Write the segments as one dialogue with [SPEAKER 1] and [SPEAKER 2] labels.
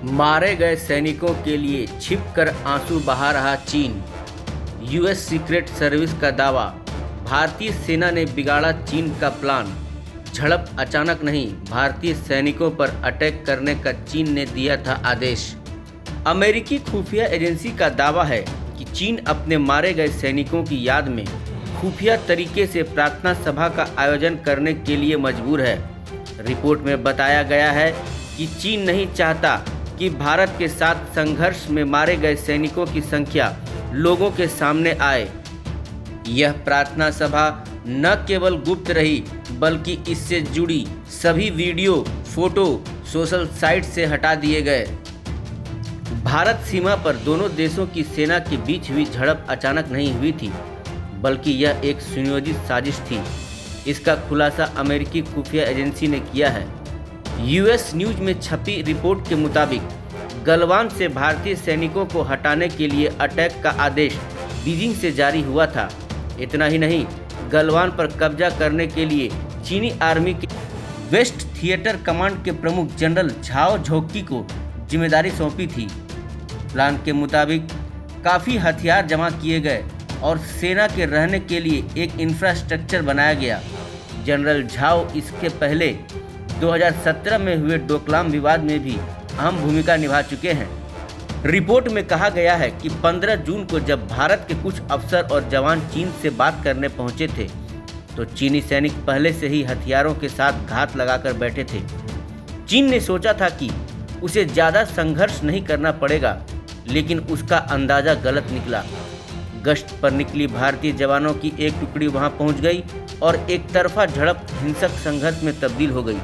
[SPEAKER 1] मारे गए सैनिकों के लिए छिपकर आंसू बहा रहा चीन। यूएस सीक्रेट सर्विस का दावा, भारतीय सेना ने बिगाड़ा चीन का प्लान। झड़प अचानक नहीं, भारतीय सैनिकों पर अटैक करने का चीन ने दिया था आदेश। अमेरिकी खुफिया एजेंसी का दावा है कि चीन अपने मारे गए सैनिकों की याद में खुफिया तरीके से प्रार्थना सभा का आयोजन करने के लिए मजबूर है। रिपोर्ट में बताया गया है कि चीन नहीं चाहता कि भारत के साथ संघर्ष में मारे गए सैनिकों की संख्या लोगों के सामने आए। यह प्रार्थना सभा न केवल गुप्त रही, बल्कि इससे जुड़ी सभी वीडियो, फोटो सोशल साइट से हटा दिए गए। भारत सीमा पर दोनों देशों की सेना के बीच हुई झड़प अचानक नहीं हुई थी, बल्कि यह एक सुनियोजित साजिश थी। इसका खुलासा अमेरिकी खुफिया एजेंसी ने किया है। यूएस न्यूज में छपी रिपोर्ट के मुताबिक गलवान से भारतीय सैनिकों को हटाने के लिए अटैक का आदेश बीजिंग से जारी हुआ था। इतना ही नहीं, गलवान पर कब्जा करने के लिए चीनी आर्मी के वेस्ट थिएटर कमांड के प्रमुख जनरल झाओ झोक्की को जिम्मेदारी सौंपी थी। प्लान के मुताबिक काफ़ी हथियार जमा किए गए और सेना के रहने के लिए एक इंफ्रास्ट्रक्चर बनाया गया। जनरल झाओ इसके पहले 2017 में हुए डोकलाम विवाद में भी अहम भूमिका निभा चुके हैं। रिपोर्ट में कहा गया है कि 15 जून को जब भारत के कुछ अफसर और जवान चीन से बात करने पहुंचे थे, तो चीनी सैनिक पहले से ही हथियारों के साथ घात लगाकर बैठे थे। चीन ने सोचा था कि उसे ज़्यादा संघर्ष नहीं करना पड़ेगा, लेकिन उसका अंदाज़ा गलत निकला। गश्त पर निकली भारतीय जवानों की एक टुकड़ी वहां पहुंच गई और एक तरफा झड़प हिंसक संघर्ष में तब्दील हो गई।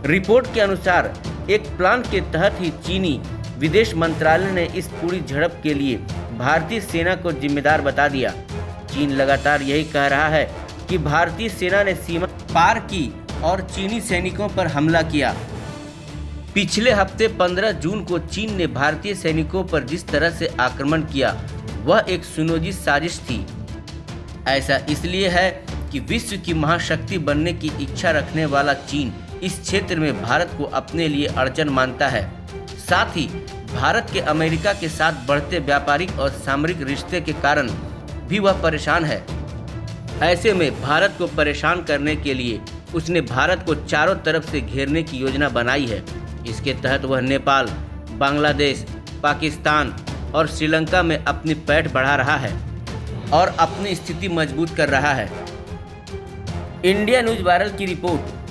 [SPEAKER 1] रिपोर्ट के अनुसार एक प्लान के तहत ही चीनी विदेश मंत्रालय ने इस पूरी झड़प के लिए भारतीय सेना को जिम्मेदार बता दिया। चीन लगातार यही कह रहा है कि भारतीय सेना ने सीमा पार की और चीनी सैनिकों पर हमला किया। पिछले हफ्ते 15 जून को चीन ने भारतीय सैनिकों पर जिस तरह से आक्रमण किया, वह एक सुनियोजित साजिश थी। ऐसा इसलिए है कि विश्व की महाशक्ति बनने की इच्छा रखने वाला चीन इस क्षेत्र में भारत को अपने लिए अड़चन मानता है। साथ ही भारत के अमेरिका के साथ बढ़ते व्यापारिक और सामरिक रिश्ते के कारण भी वह परेशान है। ऐसे में भारत को परेशान करने के लिए उसने भारत को चारों तरफ से घेरने की योजना बनाई है। इसके तहत वह नेपाल, बांग्लादेश, पाकिस्तान और श्रीलंका में अपनी पैठ बढ़ा रहा है और अपनी स्थिति मजबूत कर रहा है। इंडिया न्यूज वायरल की रिपोर्ट।